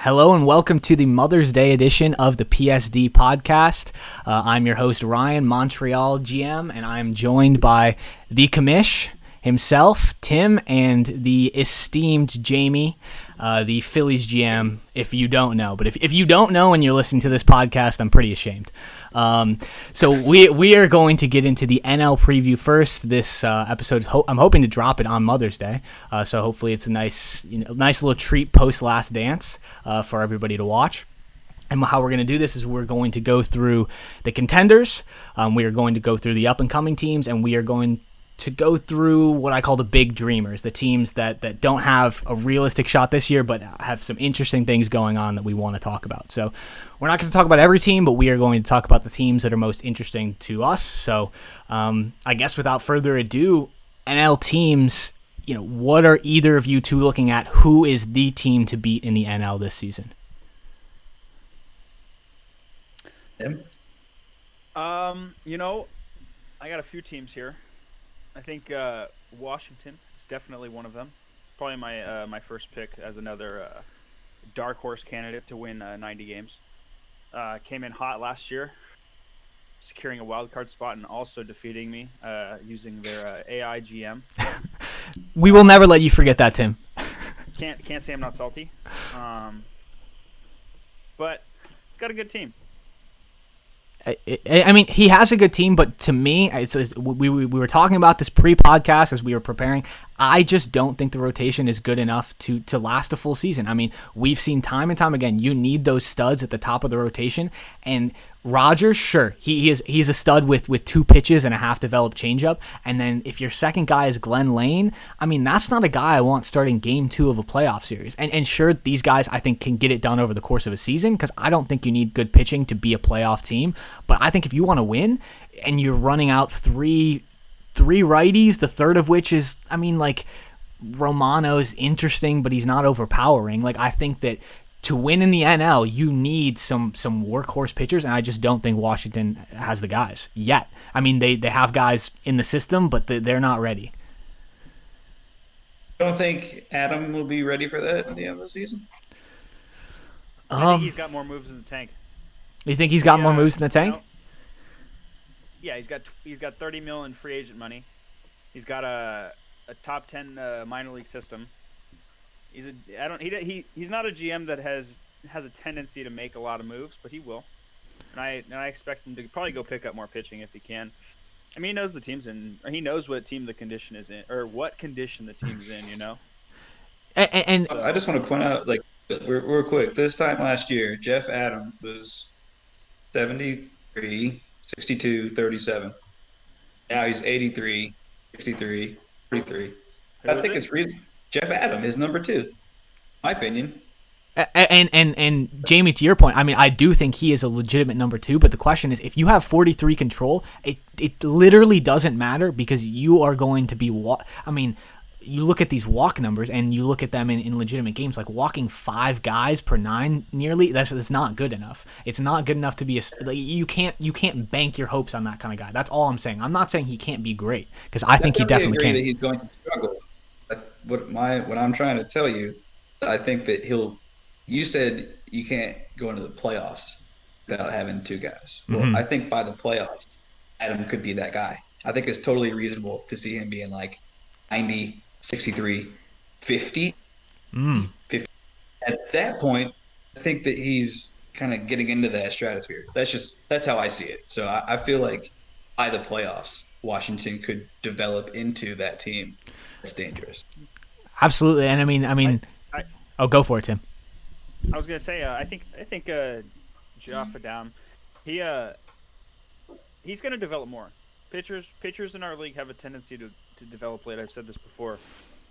Hello and welcome to the Mother's Day edition of the PSDCast. I'm your host, Ryan, Montreal GM, and I'm joined by the commish himself, Tim, and the esteemed Jamie, the Phillies GM, if you don't know. But if you don't know and you're listening to this podcast, I'm pretty ashamed. So we are going to get into the NL preview first. This episode, I'm hoping to drop it on Mother's Day, so hopefully it's a nice little treat post Last Dance for everybody to watch. And how we're going to do this is we're going to go through the contenders, we are going to go through the up-and-coming teams, and we are going to go through what I call the big dreamers, the teams that don't have a realistic shot this year but have some interesting things going on that we want to talk about. So we're not going to talk about every team, but we are going to talk about the teams that are most interesting to us. So I guess without further ado, NL teams, what are either of you two looking at? Who is the team to beat in the NL this season? Tim? I got a few teams here. I think Washington is definitely one of them. Probably my first pick as another dark horse candidate to win 90 games. Came in hot last year, securing a wild card spot and also defeating me using their AI GM. We will never let you forget that, Tim. Can't say I'm not salty. But he's got a good team. I mean, he has a good team, but to me, we were talking about this pre-podcast as we were preparing. I just don't think the rotation is good enough to last a full season. I mean, we've seen time and time again, you need those studs at the top of the rotation, and Rogers, sure, he's a stud with 2 pitches and a half-developed changeup, and then if your second guy is Glenn Lane, I mean, that's not a guy I want starting game 2 of a playoff series. And sure, these guys, I think, can get it done over the course of a season, because I don't think you need good pitching to be a playoff team, but I think if you want to win, and you're running out three righties, the third of which is, Romano's interesting, but he's not overpowering. I think that to win in the NL, you need some workhorse pitchers, and I just don't think Washington has the guys yet. I mean, they have guys in the system, but they're not ready. I don't think Adam will be ready for that at the end of the season. I think he's got more moves in the tank. You think he's got more moves in the tank? Yeah, he's got 30 mil in free agent money. He's got a top 10 minor league system. He's not a GM that has a tendency to make a lot of moves, but he will. And I expect him to probably go pick up more pitching if he can. I mean, he knows the team's in, or he knows what team the condition is in, or what condition the team's in. And so, I just want to point out, real quick, this time last year, Jeff Adams was 73, 62, 37. Now he's 83, 63, 43. I think it's reason. Jeff Adams is number 2, my opinion. And Jamie, to your point, I mean, I do think he is a legitimate number 2, but the question is, if you have 43 control, it literally doesn't matter, because you are going to be you look at these walk numbers and you look at them in legitimate games, like walking 5 guys per 9 nearly, that's not good enough. It's not good enough to be you can't bank your hopes on that kind of guy. That's all I'm saying. I'm not saying he can't be great, because I think he definitely can. That he's going to struggle. What I'm trying to tell you, I think that you said you can't go into the playoffs without having 2 guys. Well, Mm-hmm. I think by the playoffs, Adam could be that guy. I think it's totally reasonable to see him being 90, 63, 50. 50. At that point, I think that he's kind of getting into that stratosphere. That's how I see it. So I feel like by the playoffs, Washington could develop into that team that's dangerous. Absolutely, and I mean, go for it, Tim. I was gonna say, I think Jeff Adams, he's gonna develop more. Pitchers in our league have a tendency to develop late. I've said this before.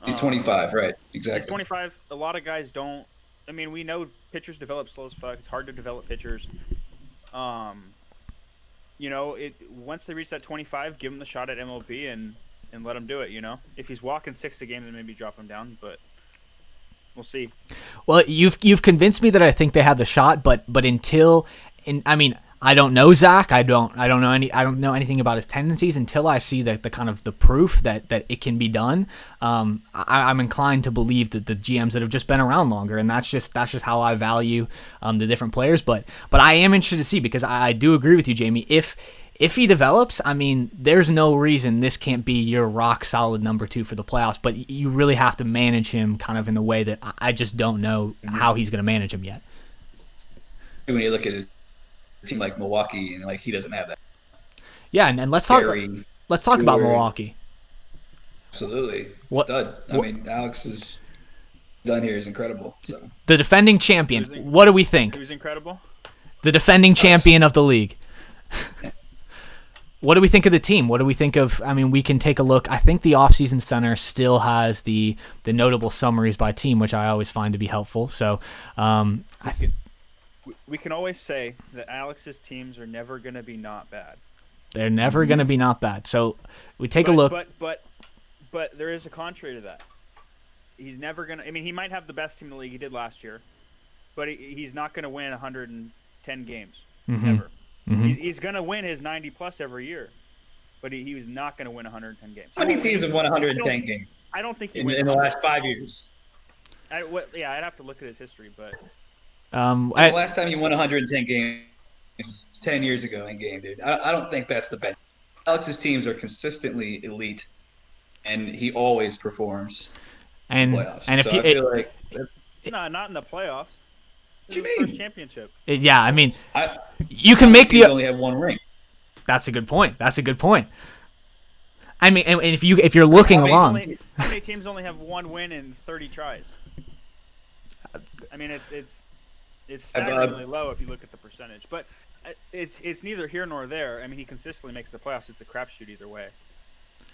He's 25, right? Exactly. He's 25. A lot of guys don't. I mean, we know pitchers develop slow as fuck. It's hard to develop pitchers. Once they reach that 25, give him the shot at MLB and let him do it. If he's walking 6 a game, then maybe drop him down. But we'll see. Well, you've convinced me that I think they have the shot, but I don't know Zach. I don't know anything about his tendencies until I see the kind of the proof that it can be done. I'm inclined to believe that the GMs that have just been around longer, and that's just how I value the different players. But I am interested to see, because I do agree with you, Jamie. If he develops, I mean, there's no reason this can't be your rock solid number 2 for the playoffs. But you really have to manage him kind of in the way that I just don't know how he's going to manage him yet. When you look at a team like Milwaukee, and like he doesn't have that. Yeah, and let's talk about Milwaukee. Absolutely, stud. I mean, Alex is done here is incredible. So the defending champion. What do we think? He was incredible. The defending champion of the league. What do we think of the team? What do we think of? I mean, we can take a look. I think the offseason center still has the notable summaries by team, which I always find to be helpful. So we can always say that Alex's teams are never going to be not bad. They're never going to be not bad. So we take a look. But there is a contrary to that. He's never going to – I mean, he might have the best team in the league he did last year, but he's not going to win 110 games. Never. Mm-hmm. He's going to win his 90-plus every year, but he was not going to win 110 games. How many teams have won 110 games? I don't think he in the last 5 years. I'd have to look at his history, but the last time you won 110 games was 10 years ago in game, dude. I don't think that's the best. Alex's teams are consistently elite, and he always performs in the playoffs. And if so I feel like not in the playoffs. What do you mean? First championship. Yeah, I mean, you can make the only have one ring. That's a good point. I mean, and if you're looking along, how many teams only have one win in 30 tries? I mean, it's staggeringly low if you look at the percentage, but it's neither here nor there. I mean, he consistently makes the playoffs. It's a crapshoot either way.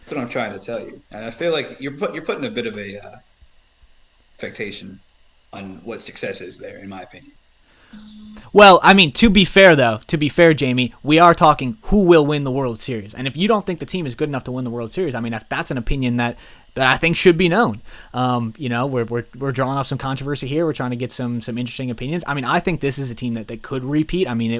That's what I'm trying to tell you, and I feel like you're putting a bit of a expectation on what success is there, in my opinion. Well, I mean, to be fair, Jamie, we are talking who will win the World Series. And if you don't think the team is good enough to win the World Series, I mean, that's an opinion that I think should be known. We're drawing off some controversy here. We're trying to get some interesting opinions. I mean, I think this is a team that could repeat. I mean,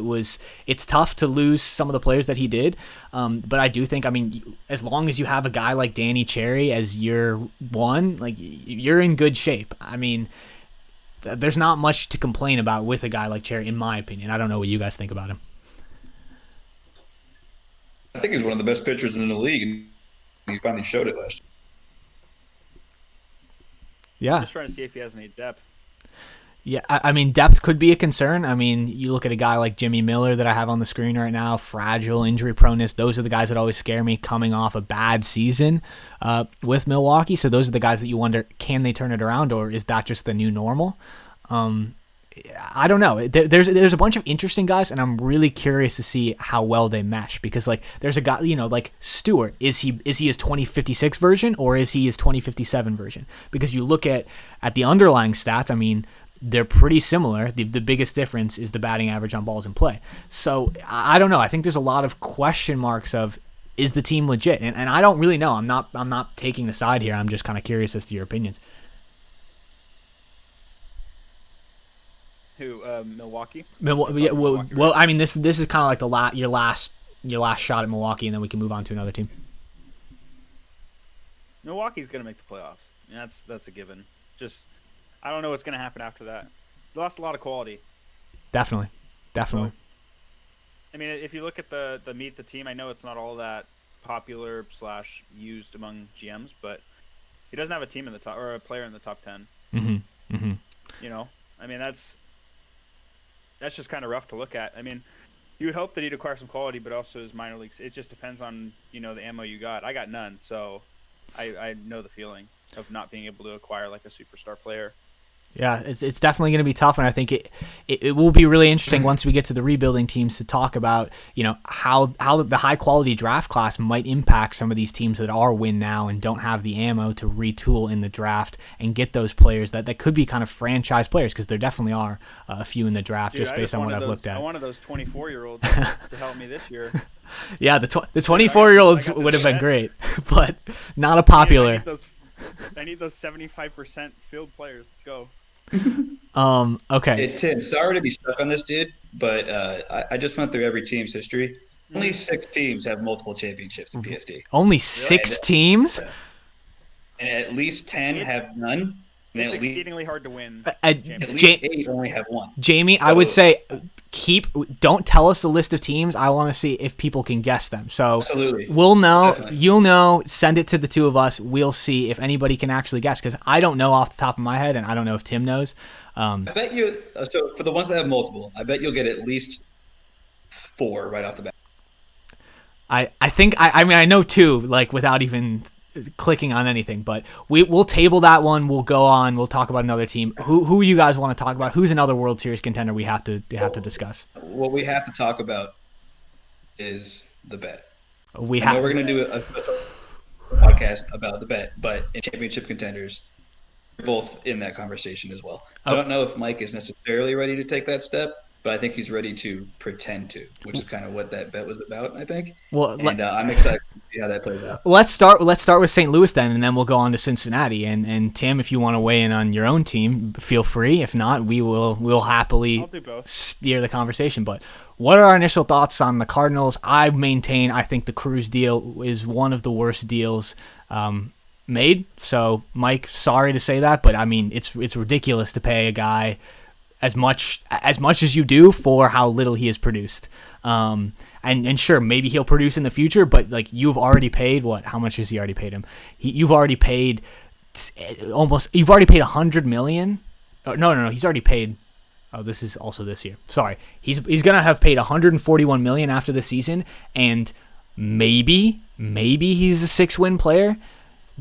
it's tough to lose some of the players that he did. But I do think, I mean, as long as you have a guy like Danny Cherry as your one, like, you're in good shape. I mean, there's not much to complain about with a guy like Cherry, in my opinion. I don't know what you guys think about him. I think he's one of the best pitchers in the league, and he finally showed it last year. Yeah. I'm just trying to see if he has any depth. Yeah, I mean, depth could be a concern. I mean, you look at a guy like Jimmy Miller that I have on the screen right now, fragile, injury proneness. Those are the guys that always scare me coming off a bad season with Milwaukee. So those are the guys that you wonder, can they turn it around, or is that just the new normal? I don't know. There's a bunch of interesting guys, and I'm really curious to see how well they mesh, because like there's a guy, like Stewart. Is he his 2056 version, or is he his 2057 version? Because you look at the underlying stats, I mean, they're pretty similar. The biggest difference is the batting average on balls in play. So I don't know. I think there's a lot of question marks of, is the team legit? And I don't really know. I'm not taking the side here. I'm just kind of curious as to your opinions. Who, Milwaukee? Yeah, well, I mean, this is kind of like your last shot at Milwaukee, and then we can move on to another team. Milwaukee's going to make the playoffs. And that's a given. Just, I don't know what's going to happen after that. They lost a lot of quality. Definitely. So, I mean, if you look at the meet the team, I know it's not all that popular / used among GMs, but he doesn't have a team in the top, or a player in the top 10. Mm-hmm. Mm-hmm. I mean, that's just kind of rough to look at. I mean, you would hope that he'd acquire some quality, but also his minor leagues. It just depends on the ammo you got. I got none, so I know the feeling of not being able to acquire like a superstar player. Yeah, it's definitely going to be tough, and I think it will be really interesting once we get to the rebuilding teams to talk about how the high quality draft class might impact some of these teams that are win now and don't have the ammo to retool in the draft and get those players that could be kind of franchise players, because there definitely are a few in the draft. Dude, just based on what I've looked at. I wanted those 24-year-olds to help me this year. Yeah, the 24-year-olds would have been great, but not a popular. I need those 75% field players. Let's go. Okay. Hey, Tim, sorry to be stuck on this, dude, but I just went through every team's history. Only Mhm. 6 teams have multiple championships in PSD, Only Really? and 6 teams? at least 10 It have none, and it's exceedingly hard to win at championships. least Ja- 8 only have one. Jamie, I would So say don't tell us the list of teams. I want to see if people can guess them. So absolutely, we'll know, definitely. you'll know, send it to the two of us. We'll see if anybody can actually guess because I don't know off the top of my head and I don't know if Tim knows. I bet you. So for the ones that have multiple, I bet you'll get at least 4 right off the bat. I think I mean I know two like without even clicking on anything, but we'll table that one. We'll go on. We'll talk about another team. Who you guys want to talk about? Who's another World Series contender we have to discuss? What we have to talk about is the bet. We I know have we're going to do a podcast about the bet, but in championship contenders, we're both in that conversation as well. I Oh. don't know if Mike is necessarily ready to take that step, but I think he's ready to pretend to, which is kind of what that bet was about, I think. well. And I'm excited to see how that plays out. Let's start with St. Louis then, and then we'll go on to Cincinnati. And Tim, if you want to weigh in on your own team, feel free. If not, we'll happily I'll do both. steer the conversation. But what are our initial thoughts on the Cardinals? I maintain I think the Cruz deal is one of the worst deals made. So, Mike, sorry to say that, but I mean it's ridiculous to pay a guy as much as you do for how little he has produced. And sure, maybe he'll produce in the future, but like you've already paid what? How much has he already paid him? You've already paid You've already paid $100 million. Oh, no. He's already paid. Oh, this is also this year. Sorry, he's gonna have paid $141 million after the season, and maybe he's a 6-win player,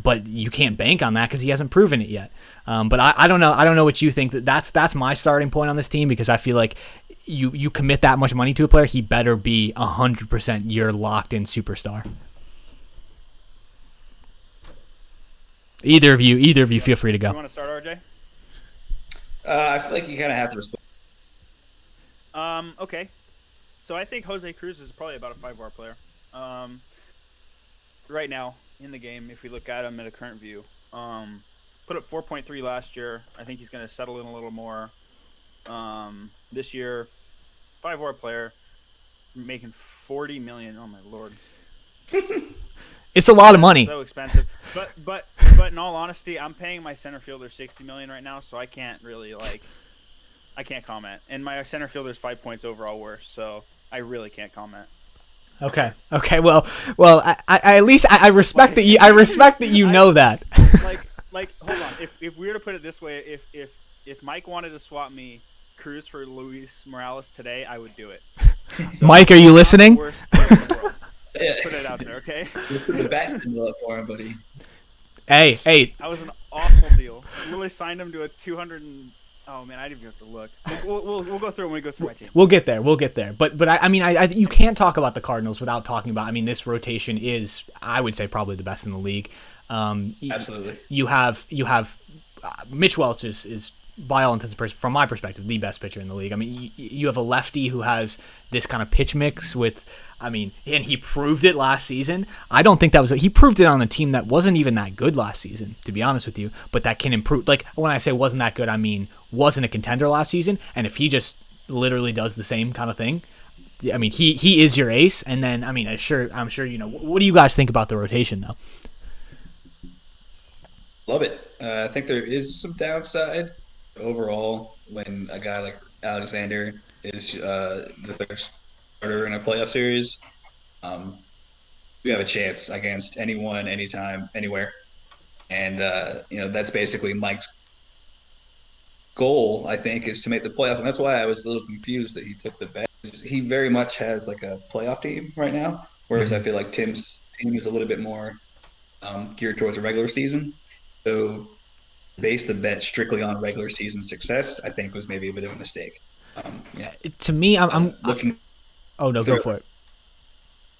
but you can't bank on that because he hasn't proven it yet. But I don't know. I don't know what you think. That's my starting point on this team because I feel like you commit that much money to a player, he better be 100% your locked in superstar. Either of you, feel free to You go. want to start, RJ? I feel like you kind of have to respond. Okay. So I think Jose Cruz is probably about a 5-WAR player. Right now in the game, if we look at him at a current view, put up 4.3 last year. I think he's going to settle in a little more. This year, 5-WAR player, making $40 million. Oh my lord, It's a lot of money. so expensive. But in all honesty, I'm paying my center fielder $60 million right now, so I can't really I can't comment. And my center fielder's 5 points overall worse, so I really can't comment. Okay. Well, I at least I respect that you. I respect that you know that. Like, hold on. If we were to put it this way, if Mike wanted to swap me Cruz for Luis Morales today, I would do it. So, Mike, are you I'm not the listening? worst player in the world. Yeah. Put it out there, okay? Just put the bat symbol up for him, buddy. Hey. That was an awful deal. Literally signed him to a 200. Oh man, I didn't even have to look. We'll go through it when we go through my team. We'll get there. But I mean, you can't talk about the Cardinals without talking about. I mean, this rotation is, I would say, probably the best in the league. Absolutely. You have Mitch Welch is by all intents and purposes, from my perspective, the best pitcher in the league. I mean, you have a lefty who has this kind of pitch mix with. I mean, and he proved it last season. I don't think that was he proved it on a team that wasn't even that good last season, to be honest with you. But that can improve. Like when I say wasn't that good, I mean wasn't a contender last season. And if he just literally does the same kind of thing, I mean he is your ace. And then I mean I'm sure you know. What do you guys think about the rotation though? Love it. I think there is some downside overall when a guy like Alexander is the third starter in a playoff series. We have a chance against anyone, anytime, anywhere, and that's basically Mike's goal. I think is to make the playoffs, and that's why I was a little confused that he took the bet. He very much has like a playoff team right now, whereas I feel like Tim's team is a little bit more geared towards a regular season. So base the bet strictly on regular season success, I think was maybe a bit of a mistake. Yeah. To me, I'm looking. Oh no, go for it.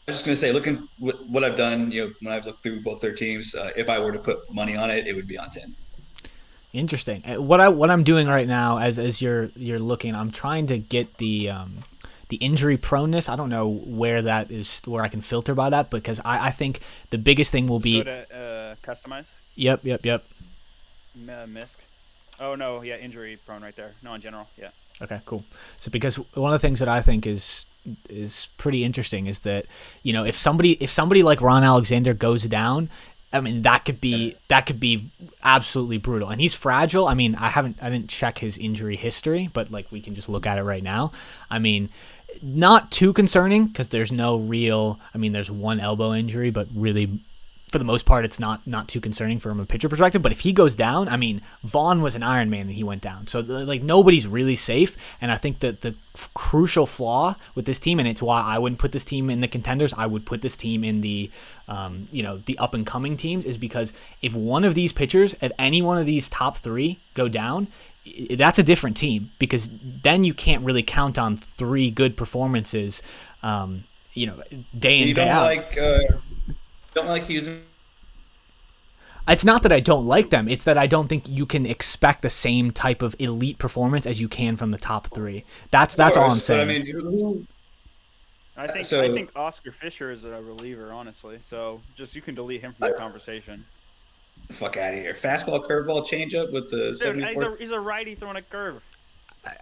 I was just going to say, looking what I've done, when I've looked through both their teams, if I were to put money on it, it would be on Tim. Interesting. What I'm doing right now, as you're looking, I'm trying to get the injury proneness. I don't know where that is, where I can filter by that, because I think the biggest thing will be Go to customize. Yep. MISC. Oh no, yeah, injury prone right there. No, in general, yeah. Okay, cool. So because one of the things that I think is pretty interesting is that, you know, if somebody like Ron Alexander goes down, I mean that could be absolutely brutal. And he's fragile. I mean, I didn't check his injury history, but like we can just look at it right now. I mean, not too concerning because there's no real. I mean, there's one elbow injury, but really, for the most part, it's not too concerning from a pitcher perspective. But if he goes down, I mean, Vaughn was an Iron Man and he went down, so like nobody's really safe. And I think that the crucial flaw with this team, and it's why I wouldn't put this team in the contenders, I would put this team in the the up and coming teams, is because if one of these pitchers, if any one of these top three go down, that's a different team, because then you can't really count on three good performances, day in, day out. Don't like using. It's not that I don't like them. It's that I don't think you can expect the same type of elite performance as you can from the top three. That's all I'm saying. But I mean, I think Oscar Fisher is a reliever, honestly. So just you can delete him from the conversation. Fuck out of here! Fastball, curveball, changeup with the 74. He's a righty throwing a curve.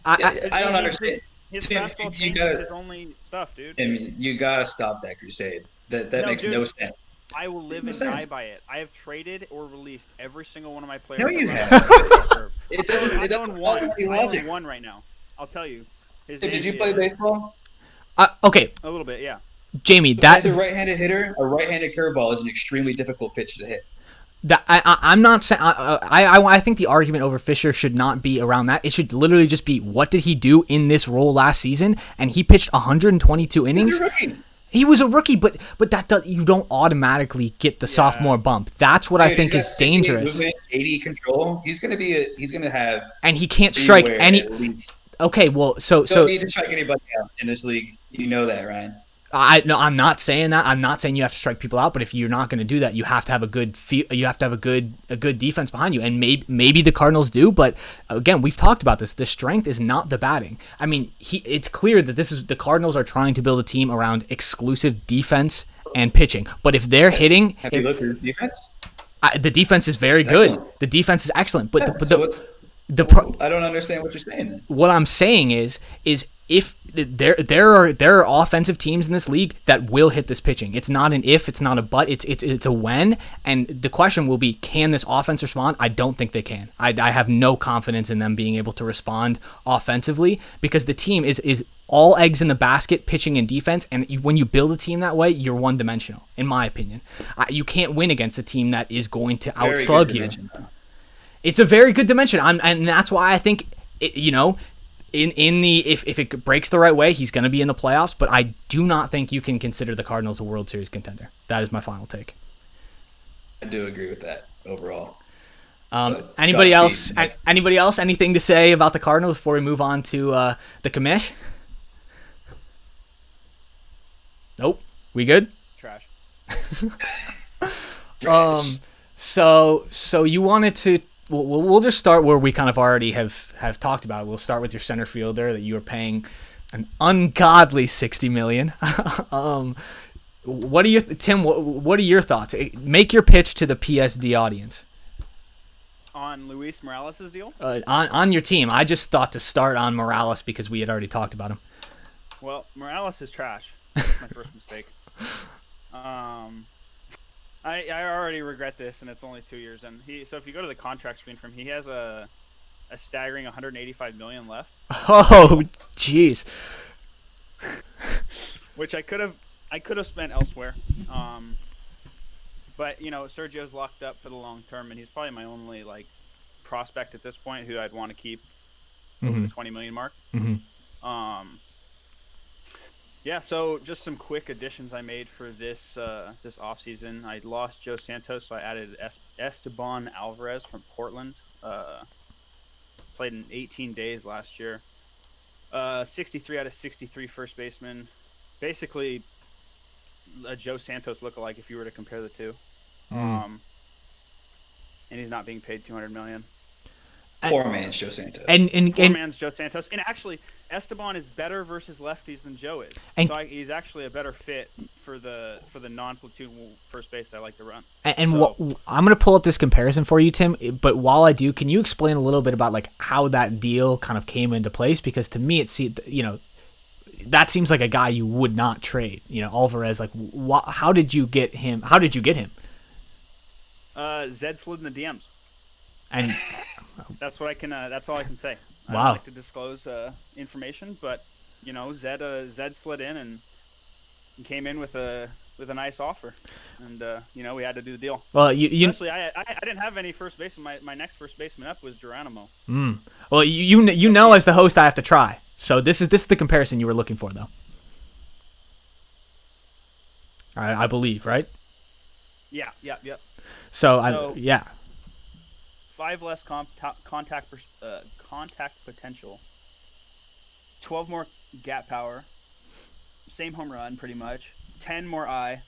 I don't understand. His Tim, fastball change is his only stuff, dude. Tim, you gotta stop that crusade. That makes no sense. I will live and die by it. I have traded or released every single one of my players. No, you have. It doesn't follow any logic. I own one right now. I'll tell you. Did you play baseball? Okay. A little bit, yeah. Jamie, that's a right-handed hitter. A right-handed curveball is an extremely difficult pitch to hit. I'm not saying. I think the argument over Fisher should not be around that. It should literally just be, what did he do in this role last season? And he pitched 122 innings. He's a rookie. He was a rookie, but you don't automatically get the sophomore bump. That's what I think is dangerous. Movement, 80 control. He's gonna have. And he can't strike any. Okay, well, so don't need to strike anybody out in this league. You know that, Ryan. I'm not saying that. I'm not saying you have to strike people out, but if you're not going to do that, you have to have a good defense behind you, and maybe the Cardinals do. But again, we've talked about this. The strength is not the batting. I mean, it's clear that the Cardinals are trying to build a team around exclusive defense and pitching. But if they're hitting, have you looked at the defense? The defense is very good. The defense is excellent. But I don't understand what you're saying then. What I'm saying is if there are offensive teams in this league that will hit this pitching. It's not an if, it's not a but, it's a when. And the question will be, can this offense respond? I don't think they can. I have no confidence in them being able to respond offensively, because the team is all eggs in the basket, pitching and defense. And when you build a team that way, you're one-dimensional, in my opinion. You can't win against a team that is going to outslug you. It's a very good dimension, and that's why I think if it breaks the right way, he's going to be in the playoffs. But I do not think you can consider the Cardinals a World Series contender. That is my final take. I do agree with that overall. Anybody else? Anybody else? Anything to say about the Cardinals before we move on to the commish? Nope. We good? Trash. So you wanted to. We'll just start where we kind of already have talked about it. We'll start with your center fielder that you are paying an ungodly $60 million. What are your thoughts? Make your pitch to the PSD audience. On Luis Morales' deal? On your team. I just thought to start on Morales because we had already talked about him. Well, Morales is trash. That's my first mistake. I already regret this, and it's only 2 years. And so if you go to the contract screen for him, he has a staggering $185 million left. Oh, jeez. Which I could have spent elsewhere. But Sergio's locked up for the long term, and he's probably my only prospect at this point who I'd want to keep over the 20 million mark. Mm-hmm. Yeah, so just some quick additions I made for this offseason. I lost Joe Santos, so I added Esteban Alvarez from Portland. Played in 18 days last year. 63 out of 63 first baseman. Basically a Joe Santos lookalike if you were to compare the two. And he's not being paid $200 million. Poor man's Joe Santos. Poor man's Joe Santos. And actually, Esteban is better versus lefties than Joe is. So he's actually a better fit for the non-platoon first base that I like to run. I'm going to pull up this comparison for you, Tim. But while I do, can you explain a little bit about like how that deal kind of came into place? Because to me, that seems like a guy you would not trade. Alvarez. Like, how did you get him? How did you get him? Zed slid in the DMs. And that's what I can. That's all I can say. Wow. I don't like to disclose information, but Zed slid in and came in with a nice offer, and we had to do the deal. Well, especially I didn't have any first baseman. My next first baseman up was Geronimo. Well, you know, as the host, I have to try. So this is the comparison you were looking for, though. I believe, right? Yeah. So yeah. 5 less contact potential, 12 more gap power, same home run pretty much, 10 more I,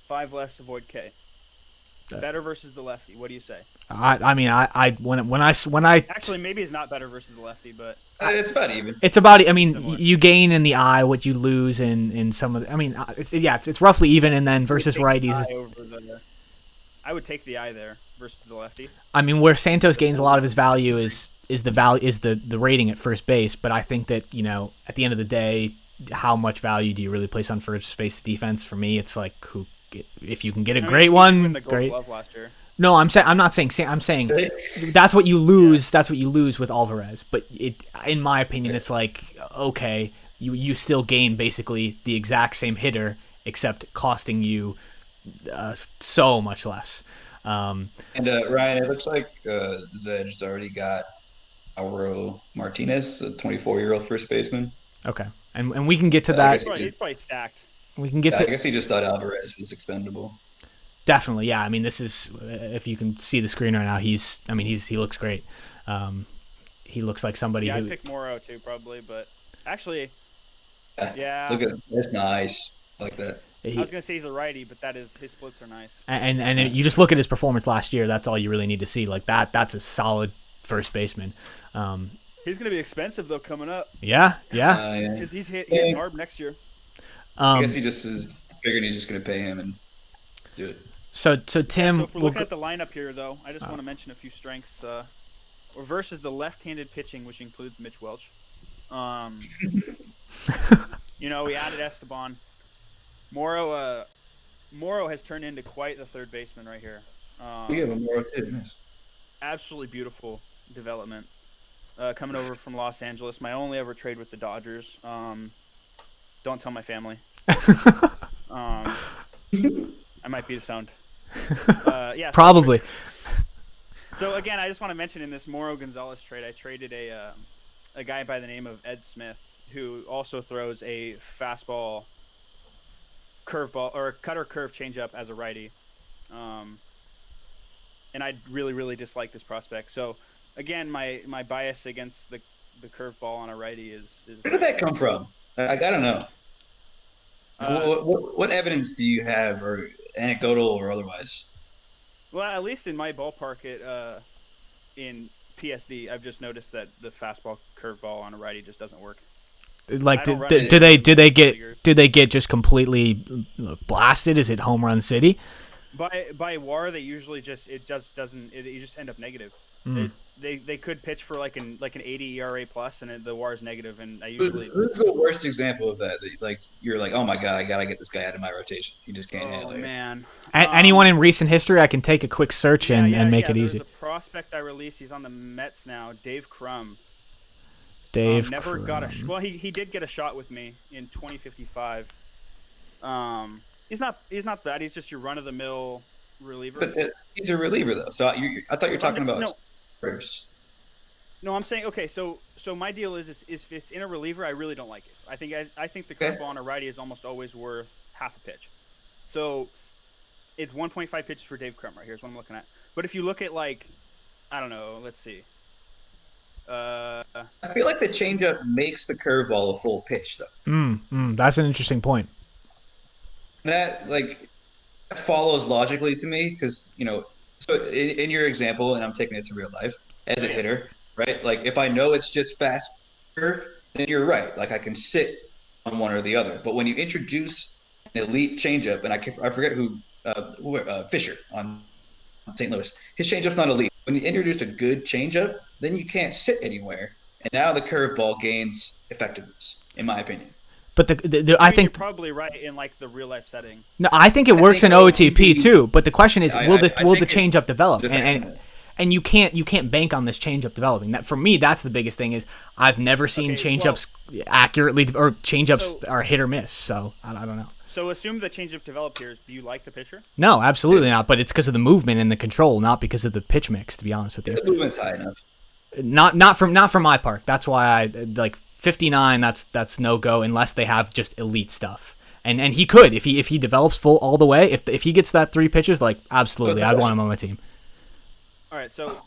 5 less avoid K. Better versus the lefty. What do you say? When I actually, maybe it's not better versus the lefty, but it's about even. It's about. I mean, similar. You gain in the I what you lose in some of the. I mean, it's roughly even, and then versus righties. I would take the I there versus the lefty. I mean, where Santos gains a lot of his value is the rating at first base, but I think that at the end of the day, how much value do you really place on first base defense? For me, it's like if you can get a great one, the great. Gold Glove last year. No, I'm saying that's what you lose. Yeah. That's what you lose with Alvarez. But in my opinion, it's like, okay, you still gain basically the exact same hitter, except costing you so much less. And Ryan, it looks like Zed's already got Auro Martinez, a 24-year-old first baseman. Okay, and we can get to that. He's probably stacked. We can get to. I guess he just thought Alvarez was expendable. Definitely, yeah. I mean, this is if you can see the screen right now. He looks great. He looks like somebody. Yeah, I'd pick Morrow too, probably, but actually, yeah. Look at that's nice. I like that. I was gonna say he's a righty, but his splits are nice. And you just look at his performance last year. That's all you really need to see. Like that. That's a solid first baseman. He's gonna be expensive though coming up. Yeah. Because he hits hard next year. I guess he just is figuring he's just gonna pay him and do it. So Tim, if we're looking at the lineup here, though, I just want to mention a few strengths. Versus the left-handed pitching, which includes Mitch Welch. We added Esteban. Morrow has turned into quite the third baseman right here. We have a Morrow too. Nice. Absolutely beautiful development. Coming over from Los Angeles, my only ever trade with the Dodgers. Don't tell my family. I might be disowned. Yeah. Probably. So again, I just want to mention in this Morrow Gonzalez trade, I traded a guy by the name of Ed Smith, who also throws a fastball, curveball, or cutter curve changeup as a righty. And I really, really dislike this prospect. So again, my bias against the curveball on a righty is. Where did that come from? I gotta know. What evidence do you have, or anecdotal or otherwise? Well, at least in my ballpark, in PSD, I've just noticed that the fastball curveball on a righty just doesn't work. Like, do they get just completely blasted? Is it home run city? By WAR, they usually you just end up negative. They could pitch for like an 80 ERA plus, and the WAR is negative. And I usually. Who's the worst example of that? Like you're like, oh my god, I gotta get this guy out of my rotation. You just can't handle it. Oh man. Anyone in recent history, I can take a quick search and make it easy. There's a prospect I released. He's on the Mets now. Dave Crum. Never got a. Well, he did get a shot with me in 2055. He's not bad. He's just your run of the mill reliever. But he's a reliever though. So I thought you were talking about. No, I'm saying okay. So my deal is if it's in a reliever, I really don't like it. I think the curveball on a righty is almost always worth half a pitch. So it's 1.5 pitches for Dave Crum right here is what I'm looking at. But if you look at like, I don't know, let's see. I feel like the changeup makes the curveball a full pitch though. That's an interesting point. That follows logically to me because so in your example, and I'm taking it to real life as a hitter, right? Like if I know it's just fast curve, then you're right. Like I can sit on one or the other. But when you introduce an elite changeup, and I forget who Fisher on St. Louis, his changeup's not elite. When you introduce a good changeup, then you can't sit anywhere, and now the curveball gains effectiveness, in my opinion. But I think you're probably right in like the real life setting. No, I think it works in OTP too. But the question is, will the changeup develop? And you can't bank on this changeup developing. That for me, that's the biggest thing. Is I've never seen changeups accurately, or changeups are hit or miss. So I don't know. So assume the changeup developed here. Do you like the pitcher? No, absolutely not. But it's because of the movement and the control, not because of the pitch mix. To be honest with you, the movement's high enough. Not from my part. That's why I like 59. That's no go unless they have just elite stuff. And he could if he develops full all the way. If he gets that 3 pitches, like absolutely, I'd want him on my team. All right, so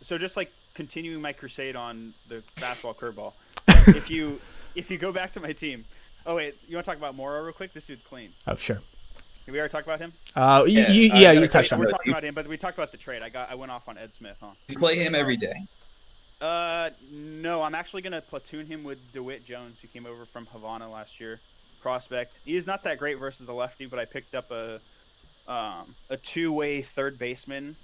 just like continuing my crusade on the fastball curveball. if you go back to my team. Oh wait, you want to talk about Morrow real quick? This dude's clean. Oh sure. Did we already talk about him? You touched on it. We're talking about him, but we talked about the trade. I went off on Ed Smith, huh? You play him every day. No, I'm actually gonna platoon him with DeWitt Jones, who came over from Havana last year. Prospect. He is not that great versus the lefty, but I picked up a 2-way third baseman,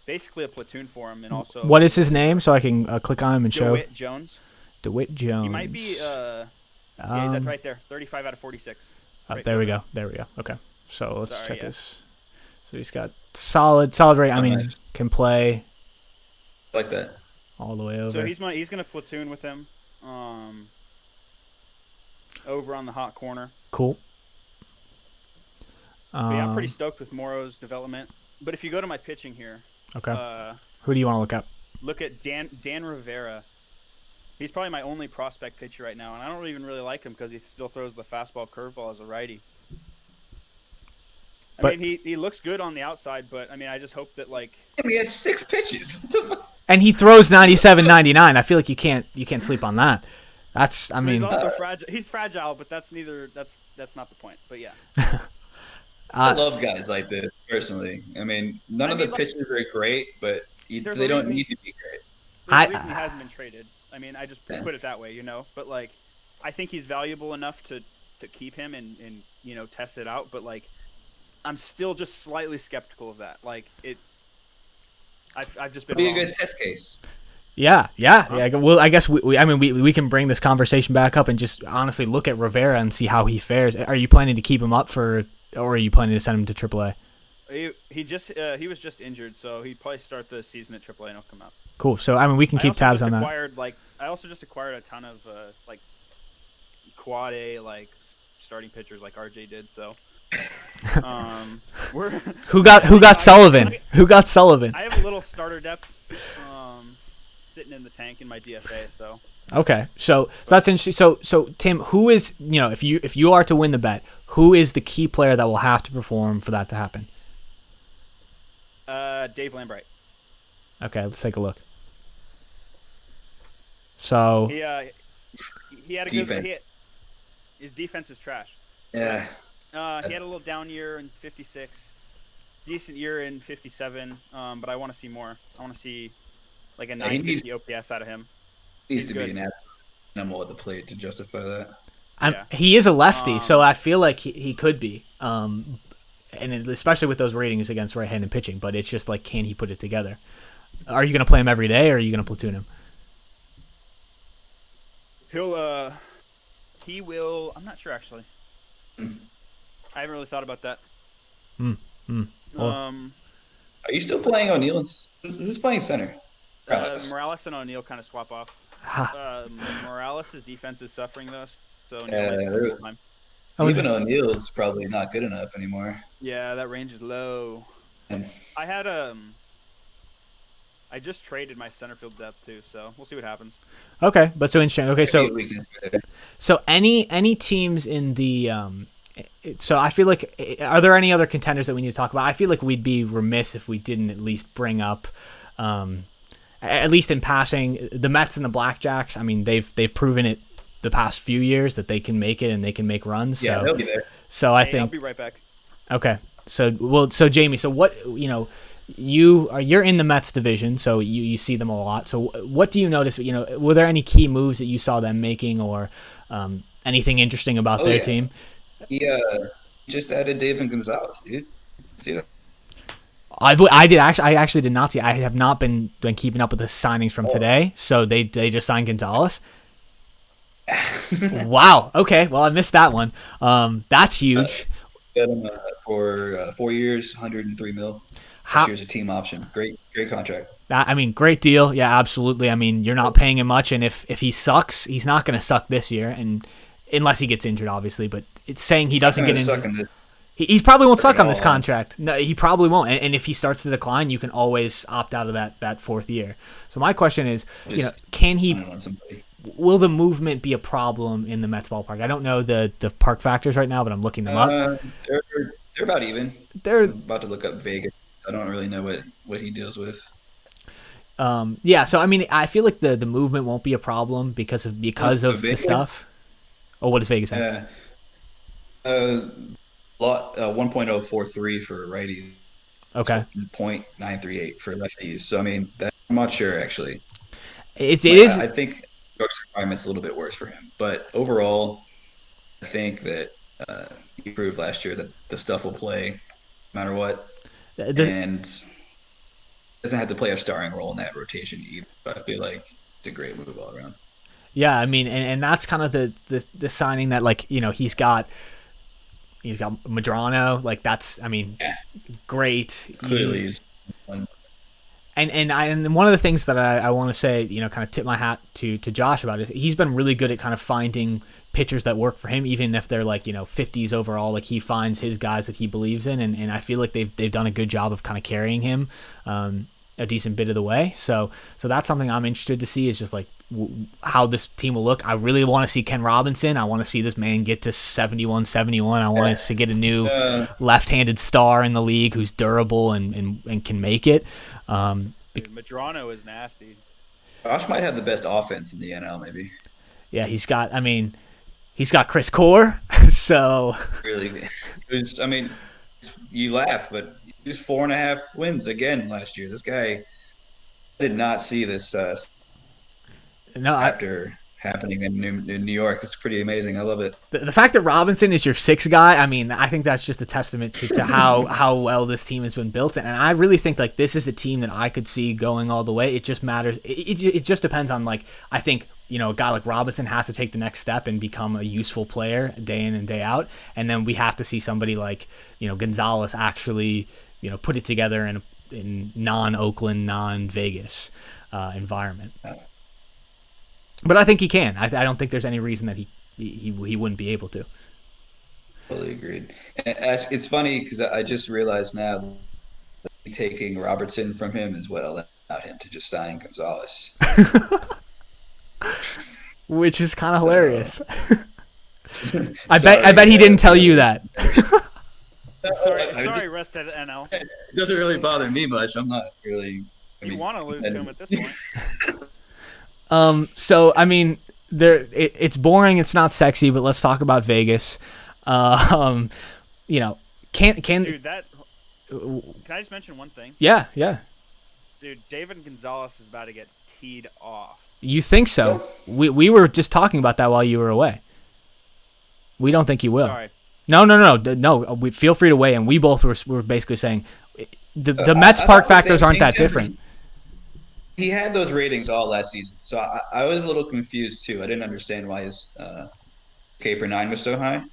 basically a platoon for him, and also. What is his name, so I can click on him and show? DeWitt Jones. DeWitt Jones. He might be. Yeah, he's right there. 35 out of 46. Right there we go. There we go. Okay, so let's check this. So he's got solid rate. I mean, can play. Like that. All the way over. So he's gonna platoon with him. Over on the hot corner. Cool. Yeah, I'm pretty stoked with Morrow's development. But if you go to my pitching here, okay. Who do you want to look at? Look at Dan Rivera. He's probably my only prospect pitcher right now, and I don't even really like him because he still throws the fastball curveball as a righty. I mean, he looks good on the outside, but I mean, I just hope that like. He has 6 pitches. And he throws 97, 99. I feel like you can't sleep on that. I mean. He's also fragile. He's fragile, but that's not the point. But yeah. I love guys like this personally. I mean, none of the pitchers are great, but they don't need to be great. There's a reason he hasn't been traded. I mean, I just put it that way, you know. But like, I think he's valuable enough to keep him and you know test it out. But like, I'm still just slightly skeptical of that. Like it. I've just been. Be a good test case. Yeah. Well, I guess we can bring this conversation back up and just honestly look at Rivera and see how he fares. Are you planning to keep him up or are you planning to send him to AAA? He was just injured, so he'd probably start the season at AAA and he'll come up. Cool. So I mean, we can keep tabs on that. I also just acquired a ton of like quad A like starting pitchers like RJ did. So who got Sullivan? Who got Sullivan? I have a little starter depth sitting in the tank in my DFA. So okay, so that's interesting. So Tim, who is if you are to win the bet, who is the key player that will have to perform for that to happen? Dave Lambright. Okay, let's take a look. So he had a good his defense is trash. Yeah. He had a little down year in 56, decent year in 57. But I want to see more. I want to see like a 950 OPS out of him. Needs to be an animal at the plate to justify that. He is a lefty, so I feel like he could be. And especially with those ratings against right-handed pitching, but it's just like, can he put it together? Are you going to play him every day, or are you going to platoon him? He will. I'm not sure actually. I haven't really thought about that. Well, are you still playing O'Neill? Who's playing center? Morales and O'Neill kind of swap off. Morales' defense is suffering though, so O'Neill time. Even O'Neill's probably not good enough anymore. Yeah, that range is low. I had I just traded my center field depth too, so we'll see what happens. Okay, but so interesting. Okay, so any teams in the so I feel like, are there any other contenders that we need to talk about? I feel like we'd be remiss if we didn't at least bring up, at least in passing, the Mets and the Blackjacks. I mean, they've proven it the past few years that they can make it and they can make runs. Yeah, so, they'll be there. So I think I'll be right back. Okay. So Jamie, so what you're in the Mets division, so you see them a lot. So what do you notice? Were there any key moves that you saw them making, or anything interesting about Oh their yeah, team? he just added David Gonzalez, dude. See that? I actually did not see. I have not been keeping up with the signings from Oh. today. So they just signed Gonzalez. Wow. Okay. Well, I missed that one. That's huge. Got him for 4 years, 103 mil. Last How? year's a team option. Great contract. I mean, great deal. Yeah, absolutely. I mean, you're not paying him much, and if he sucks, he's not going to suck this year, and unless he gets injured, obviously. But it's saying he doesn't get injured. He probably won't suck on this contract. No, he probably won't. And if he starts to decline, you can always opt out of that fourth year. So my question is, can he? Will the movement be a problem in the Mets ballpark? I don't know the park factors right now, but I'm looking them up. They're about even. They're I'm about to look up Vegas. I don't really know what he deals with. Yeah. So I mean, I feel like the movement won't be a problem because of the stuff. Oh, what does Vegas have? 1.043 for righties. Okay. 0.938 for lefties. So I mean, I'm not sure actually. It is. I think York's requirement's a little bit worse for him, but overall, I think that he proved last year that the stuff will play no matter what, and doesn't have to play a starring role in that rotation either. So I feel like it's a great move all around. Yeah, I mean, and that's kind of the signing that, like, he's got Medrano, like, that's, I mean, great. Clearly, and one of the things that I want to say, kind of tip my hat to Josh about is he's been really good at kind of finding pitchers that work for him, even if they're like 50s overall. Like, he finds his guys that he believes in, and I feel like they've done a good job of kind of carrying him a decent bit of the way. So that's something I'm interested to see, is just like how this team will look. I really want to see Ken Robinson. I want to see this man get to 71. I want us to get a new left-handed star in the league who's durable and can make it. Dude, Medrano is nasty. Josh might have the best offense in the NL, maybe. Yeah, he's got Chris Core, so really, you laugh, but he was 4.5 wins again last year. This guy, I did not see this after happening in New York. It's pretty amazing. I love it. The fact that Robinson is your sixth guy, I mean, I think that's just a testament to how well this team has been built. And I really think, like, this is a team that I could see going all the way. It just matters. It just depends on, like, I think, a guy like Robinson has to take the next step and become a useful player day in and day out. And then we have to see somebody like, Gonzalez actually, put it together in non-Oakland, non-Vegas environment. But I think he can. I don't think there's any reason that he wouldn't be able to. Totally agreed. And it's funny because I just realized now that taking Robertson from him is what allowed him to just sign Gonzalez. Which is kind of hilarious. I bet he didn't tell you that. Sorry, rest at NL. It doesn't really bother me much. I'm not really. You want to lose to him at this point. So I mean, it's boring. It's not sexy, but let's talk about Vegas. Can dude, can I just mention one thing? Yeah. Dude, David Gonzalez is about to get teed off. You think so? We were just talking about that while you were away. We don't think he will. Sorry. No. We feel free to weigh in. We both were basically saying the Mets park factors aren't that different. He had those ratings all last season, so I was a little confused too. I didn't understand why his K per 9 was so high.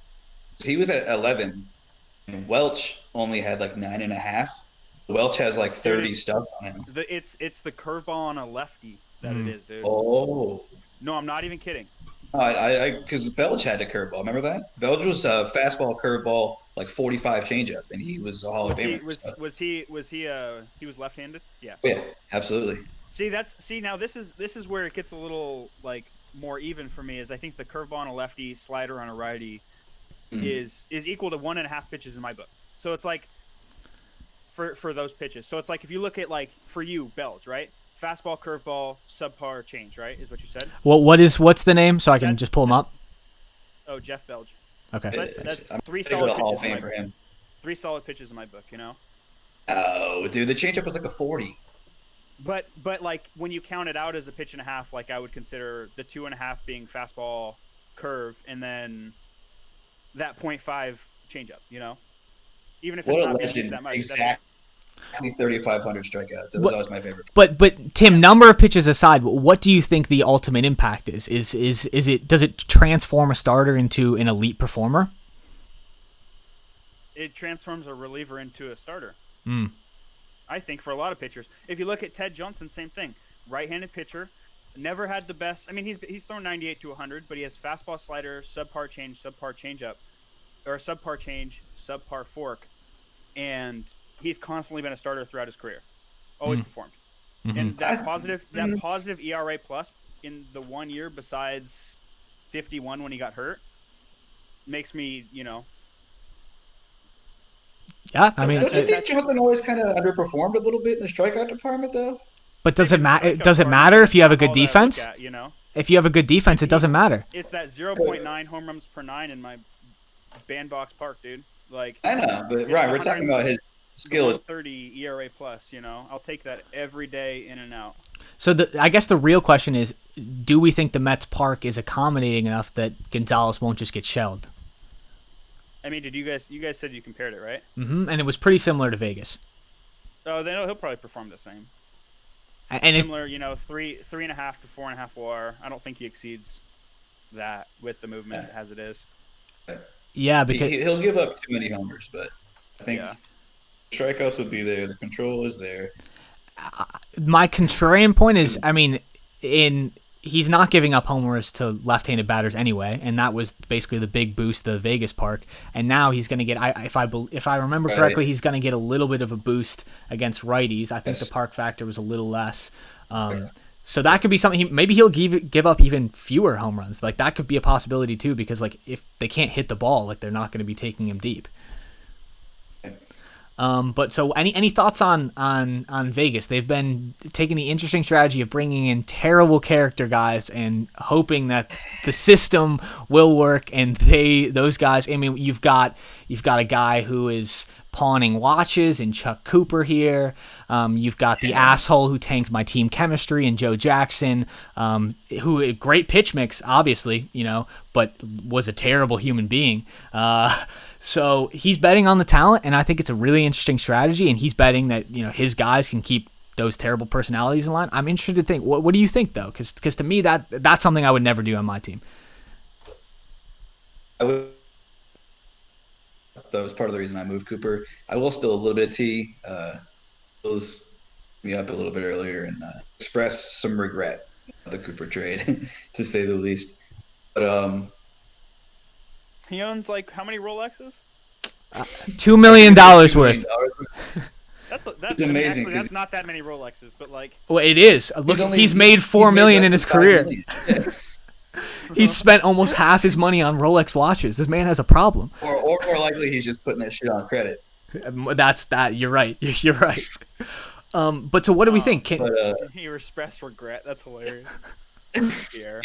He was at 11, and Welch only had like 9.5. Welch has like 30 stuff on him. It's the curveball on a lefty that it is, dude. Oh. No, I'm not even kidding. Because Belge had a curveball. Remember that? Belge was a fastball, curveball, like 45 changeup, and he was a Hall of Famer. He was left-handed? Yeah. Oh, yeah, absolutely. Now this is where it gets a little like more even for me. Is I think the curveball on a lefty, slider on a righty, is equal to 1.5 pitches in my book. So it's like for those pitches. So it's like if you look at, like, for you, Belge, right? Fastball, curveball, subpar, change, right? Is what you said. Well, what's the name so I can just pull him up? Oh, Jeff Belge. Okay. So that's 3 solid pitches Hall of Fame in my for him. 3 solid pitches in my book. Oh, dude, the changeup was like a 40. But like when you count it out as a pitch and a half, like I would consider the 2.5 being fastball curve, and then that 0.5 changeup. Even if it's What a not being used legend! that much. Exactly 3,500 strikeouts. That was always my favorite. But Tim, number of pitches aside, what do you think the ultimate impact is? Does it transform a starter into an elite performer? It transforms a reliever into a starter. Mm. I think for a lot of pitchers. If you look at Ted Johnson, same thing. Right-handed pitcher, never had the best. I mean, he's thrown 98 to 100, but he has fastball, slider, subpar change, subpar changeup, or subpar change, subpar fork, and he's constantly been a starter throughout his career. Always performed. Mm-hmm. And that positive ERA plus in the 1 year besides 51 when he got hurt makes me, Yeah, I mean, don't you think Johnson always kind of underperformed a little bit in the strikeout department, though? but does it matter? Does it matter if you have a good defense? If you have a good defense, it doesn't matter. It's that 0.9 home runs per 9 in my bandbox park, dude. Like I know, but Ryan, we're talking about his skill. 130 ERA plus. I'll take that every day in and out. So I guess the real question is, do we think the Mets park is accommodating enough that Gonzalez won't just get shelled? I mean, you guys said you compared it, right? Mm-hmm. And it was pretty similar to Vegas. Oh, then he'll probably perform the same. And similar, 3.5 to 4.5 WAR. I don't think he exceeds that with the movement as it is. Yeah, because he'll give up too many homers, but I think strikeouts would be there. The control is there. My contrarian point is, I mean, he's not giving up homers to left-handed batters anyway, and that was basically the big boost of Vegas Park. And now he's going to get, if I remember correctly, he's going to get a little bit of a boost against righties. I think the park factor was a little less. So that could be something. Maybe he'll give up even fewer home runs. Like that could be a possibility too, because like if they can't hit the ball, like they're not going to be taking him deep. But so any thoughts on Vegas? They've been taking the interesting strategy of bringing in terrible character guys and hoping that the system will work. And those guys. I mean, you've got a guy who is pawning watches in Chuck Cooper here. You've got the asshole who tanked my team chemistry in Joe Jackson, who a great pitch mix, obviously, but was a terrible human being. So he's betting on the talent, and I think it's a really interesting strategy. And he's betting that his guys can keep those terrible personalities in line. I'm interested to think. What do you think though? Because to me that's something I would never do on my team. That was part of the reason I moved Cooper. I will spill a little bit of tea. Those me up a little bit earlier and express some regret of the Cooper trade, to say the least. But he owns like how many Rolexes? $2 million worth. That's amazing. Actually, that's not that many Rolexes, but like. Well, it is. Look, he's made $4 million in his career. He's spent almost half his money on Rolex watches. This man has a problem. Or more likely, he's just putting that shit on credit. That's that. You're right. You're right. But so what do we think? You express regret. That's hilarious. Yeah.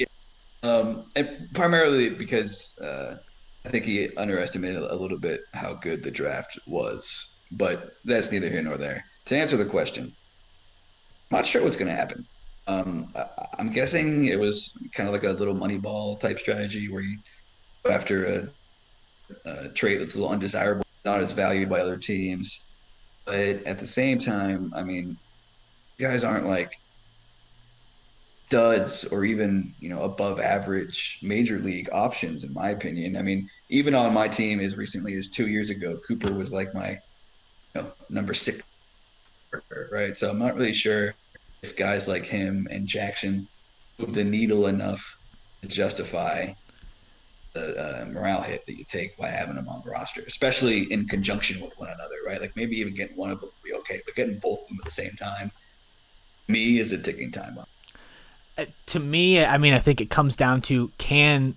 And primarily because I think he underestimated a little bit how good the draft was. But that's neither here nor there. To answer the question, I'm not sure what's going to happen. I'm guessing it was kind of like a little Moneyball type strategy where you go after a trait that's a little undesirable, not as valued by other teams. But at the same time, I mean, guys aren't like studs or even above average major league options, in my opinion. I mean, even on my team as recently as 2 years ago, Cooper was like my number 6, right? So I'm not really sure if guys like him and Jackson move the needle enough to justify the morale hit that you take by having them on the roster, especially in conjunction with one another, right? Like maybe even getting one of them would be okay, but getting both of them at the same time, me, is a ticking time bomb. To me, I mean, I think it comes down to can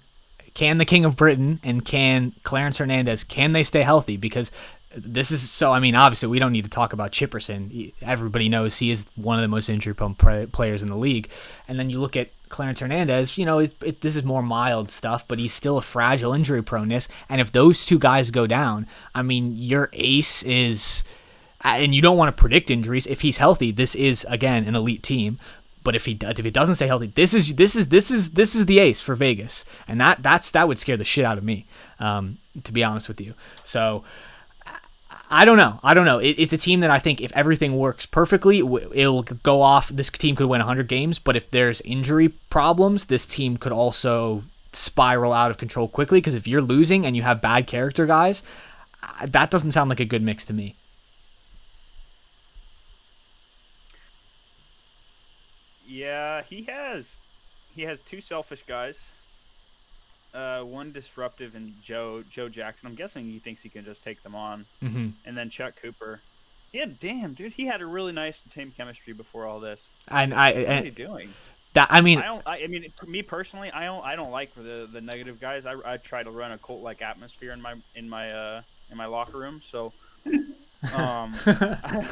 the King of Britain and can Clarence Hernandez, can they stay healthy? Because this is so. I mean, obviously, we don't need to talk about Chipperson. Everybody knows he is one of the most injury-prone players in the league. And then you look at Clarence Hernandez. This is more mild stuff, but he's still a fragile injury proneness. And if those two guys go down, I mean, your ace is. and you don't want to predict injuries. If he's healthy, this is again an elite team. But if he doesn't stay healthy, this is the ace for Vegas, and that would scare the shit out of me, to be honest with you. So I don't know. It's a team that I think if everything works perfectly, it'll go off. This team could win 100 games, but if there's injury problems, this team could also spiral out of control quickly. Because if you're losing and you have bad character guys, that doesn't sound like a good mix to me. Yeah, he has two selfish guys. One disruptive and Joe Jackson. I'm guessing he thinks he can just take them on. Mm-hmm. And then Chuck Cooper. Yeah, damn, dude, he had a really nice team chemistry before all this. And what is he doing? I mean, me personally, I don't like the negative guys. I try to run a cult-like atmosphere in my locker room. So, I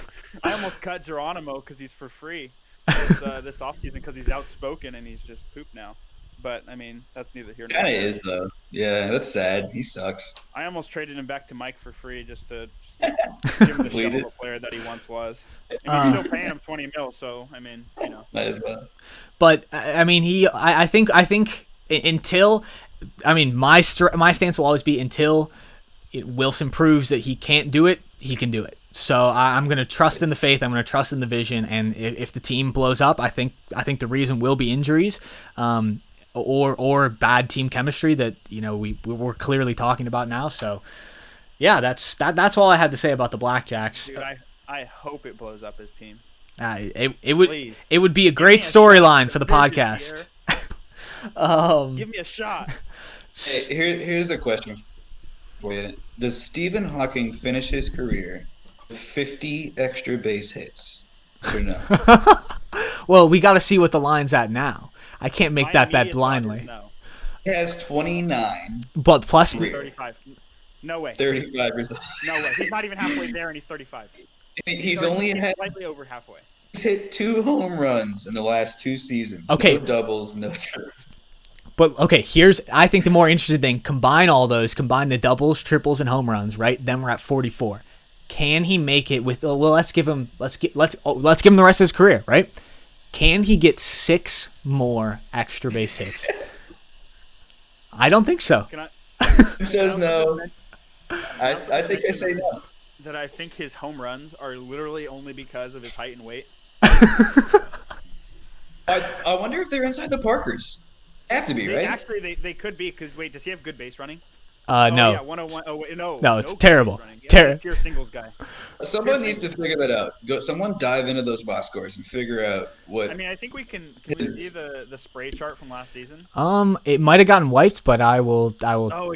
almost cut Geronimo because he's for free this offseason because he's outspoken and he's just poop now. But I mean, that's neither here nor there. Kind of is though. Yeah, that's sad. He sucks. I almost traded him back to Mike for free just to give him the shovel player that he once was. And he's still paying him $20 million. So I mean, you know. Might as well. But I mean, I think until, I mean, my stance will always be until Wilson proves that he can't do it, he can do it. So I'm going to trust in the faith. I'm going to trust in the vision. And if the team blows up, I think the reason will be injuries, or bad team chemistry that we're clearly talking about now. So yeah, that's all I had to say about the Blackjacks. Dude, I hope it blows up his team. It would be a great storyline for the podcast. Give me a shot. Hey, here's a question for you. Does Stephen Hawking finish his career with 50 extra base hits? Yes or no? Well, we got to see what the line's at now. I can't make that bet blindly. No. He has 29. But plus 35. No way. 35 No way. He's not even halfway there, and he's 35. He's only had slightly over halfway. He's hit 2 home runs in the last 2 seasons. Okay. No doubles, no triples. But okay, I think the more interesting thing, combine the doubles, triples, and home runs, right? Then we're at 44. Can he make it with? Well, let's give him the rest of his career, right? Can he get 6 more extra base hits? I don't think so. He says no. I think I say no. That I think his home runs are literally only because of his height and weight. I wonder if they're inside the Parkers. Have to be, right? Actually, they could be because wait, does he have good base running? No. Yeah, 101. Oh wait, no. No, it's terrible. Pure singles guy. Someone needs to figure that out. Someone dive into those box scores and figure out what. I mean, I think we can we see the spray chart from last season? It might have gotten wiped, but I will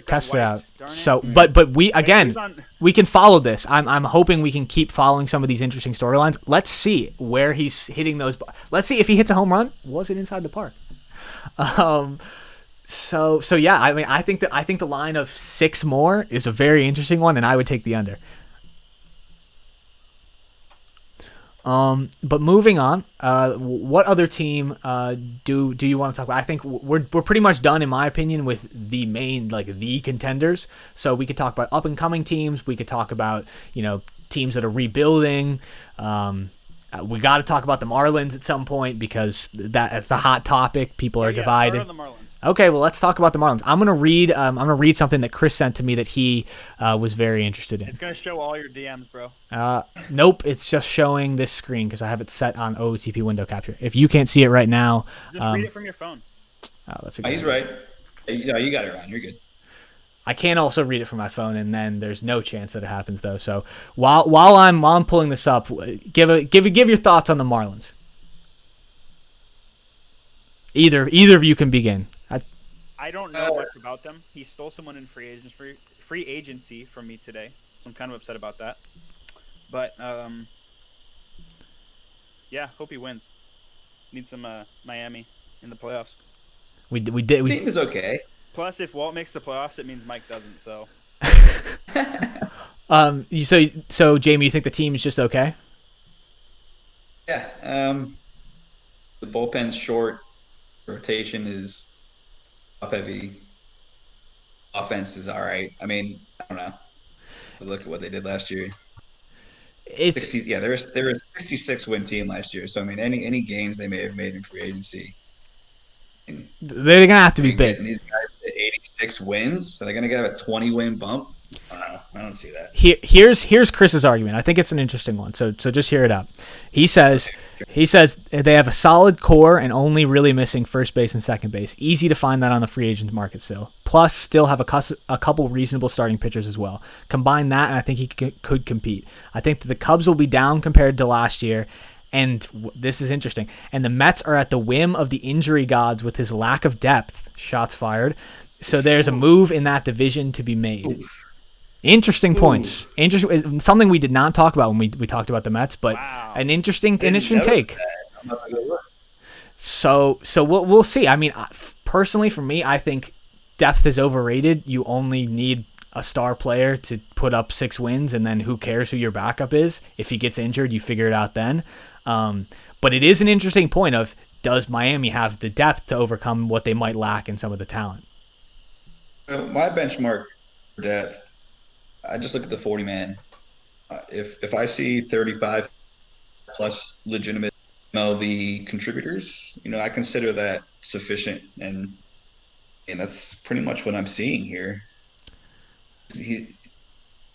test it out. So, but we again, we can follow this. I'm hoping we can keep following some of these interesting storylines. Let's see where he's hitting those. Let's see if he hits a home run. Was it inside the park? So yeah, I mean, I think the line of 6 more is a very interesting one, and I would take the under. But moving on, what other team do you want to talk about? I think we're pretty much done, in my opinion, with the main the contenders. So we could talk about up and coming teams. We could talk about teams that are rebuilding. We got to talk about the Marlins at some point because that's a hot topic. People are divided. Start on the Marlins. Okay, well, let's talk about the Marlins. I'm gonna read something that Chris sent to me that he was very interested in. It's gonna show all your DMs, bro. Nope, it's just showing this screen because I have it set on OOTP window capture. If you can't see it right now, just read it from your phone. He's right. You got it, Ron. You're good. I can also read it from my phone, and then there's no chance that it happens though. So while I'm pulling this up, give your thoughts on the Marlins. Either of you can begin. I don't know much about them. He stole someone in free agency from me today, so I'm kind of upset about that. But yeah, hope he wins. Need some Miami in the playoffs. We did. Team is okay. Plus, if Walt makes the playoffs, it means Mike doesn't. So. So Jamie, you think the team is just okay? Yeah. The bullpen's short. Rotation is top heavy. Offense is all right. I mean, I don't know. Look at what they did last year. it's 60, yeah, they're a 66 win team last year. So I mean, any gains they may have made in free agency. they're gonna have to I be mean, big. getting these guys to 86 wins, so they're gonna get a 20 win bump. I don't know. I don't see that. Here's Chris's argument. I think it's an interesting one. So just hear it out. He says they have a solid core and only really missing first base and second base. Easy to find that on the free agent market still. Plus, still have a couple reasonable starting pitchers as well. Combine that, and I think he could compete. I think that the Cubs will be down compared to last year. And this is interesting. And the Mets are at the whim of the injury gods with his lack of depth. Shots fired. So there's a move in that division to be made. Oof. Interesting points. Interesting. Something we did not talk about when we talked about the Mets, but an interesting take. So we'll see. I mean, personally, for me, I think depth is overrated. You only need a star player to put up 6 wins, and then who cares who your backup is? If he gets injured, you figure it out then. But it is an interesting point of, does Miami have the depth to overcome what they might lack in some of the talent? My benchmark for depth, I just look at the 40 man. If I see 35 plus legitimate MLB contributors, I consider that sufficient, and that's pretty much what I'm seeing here. He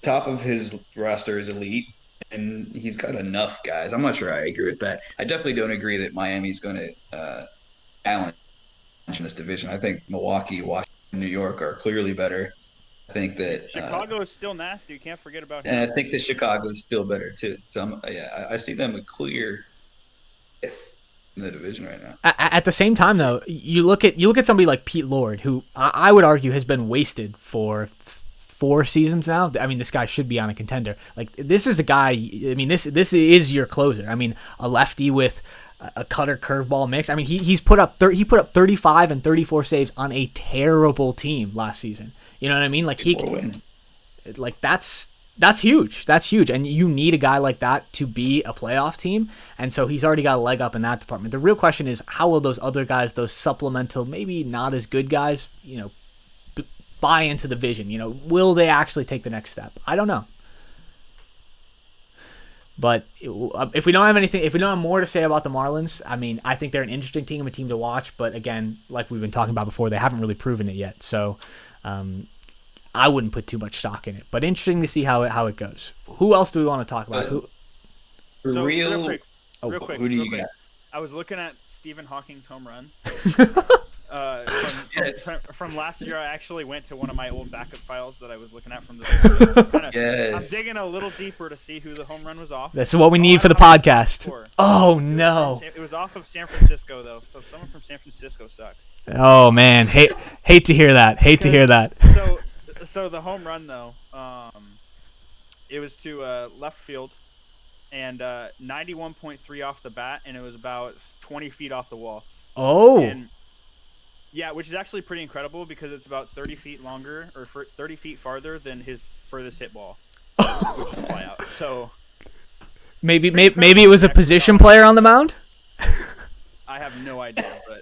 top of his roster is elite, and he's got enough guys. I'm not sure I agree with that. I definitely don't agree that Miami's going to challenge in this division. I think Milwaukee, Washington, New York are clearly better. I think that Chicago is still nasty. You can't forget about him. and I think that Chicago is still better too. So I see them a clear fifth in the division right now. At the same time, though, you look at somebody like Pete Lord, who I would argue has been wasted for 4 seasons now. I mean, this guy should be on a contender. Like, this is a guy. I mean, this is your closer. I mean, a lefty with a cutter curveball mix. I mean, he put up 35 and 34 saves on a terrible team last season. You know what I mean? Like that's huge. That's huge. And you need a guy like that to be a playoff team. And so he's already got a leg up in that department. The real question is, how will those other guys, those supplemental, maybe not as good guys, buy into the vision? Will they actually take the next step? I don't know. But if we don't have more to say about the Marlins, I mean, I think they're an interesting team, a team to watch. But again, like we've been talking about before, they haven't really proven it yet. So I wouldn't put too much stock in it. But interesting to see how it goes. Who else do we want to talk about? Real quick, who do you got? I was looking at Stephen Hawking's home run. From last year, I actually went to one of my old backup files that I was looking at from the. Yes. I'm digging a little deeper to see who the home run was off. This is what we need for the podcast. Oh no! It was off of San Francisco though, so someone from San Francisco sucks. Oh man, hate to hear that. To hear that. So the home run though, it was to left field, and 91.3 off the bat, and it was about 20 feet off the wall. Oh. And, yeah, which is actually pretty incredible because it's about 30 feet longer or 30 feet farther than his furthest hit ball, which is fly out. So maybe it was a position player on the mound. I have no idea, but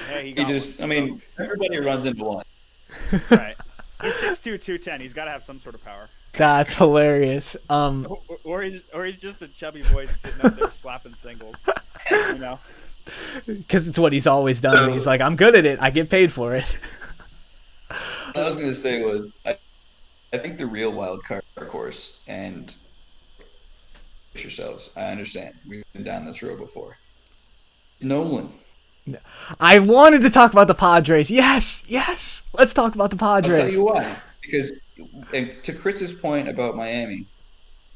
hey, everybody runs into one. Right. He's 6'2", 210. He's got to have some sort of power. That's hilarious. Or he's just a chubby boy sitting up there slapping singles. Because it's what he's always done. And he's like, I'm good at it. I get paid for it. What I was going to say was, I think the real wild card course, and yourselves, I understand. We've been down this road before. Nolan. I wanted to talk about the Padres. Yes. Let's talk about the Padres. I'll tell you why. Because to Chris's point about Miami,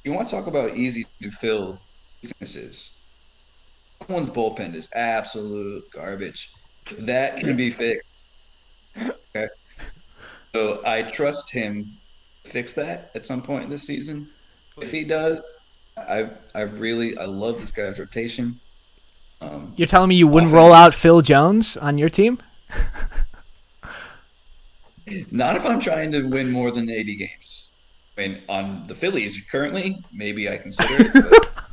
you want to talk about easy to fill weaknesses. Someone's bullpen is absolute garbage. That can be fixed. Okay. So I trust him to fix that at some point this season. If he does, I love this guy's rotation. You're telling me you wouldn't roll out Phil Jones on your team? Not if I'm trying to win more than 80 games. I mean, on the Phillies currently, maybe I consider it. But,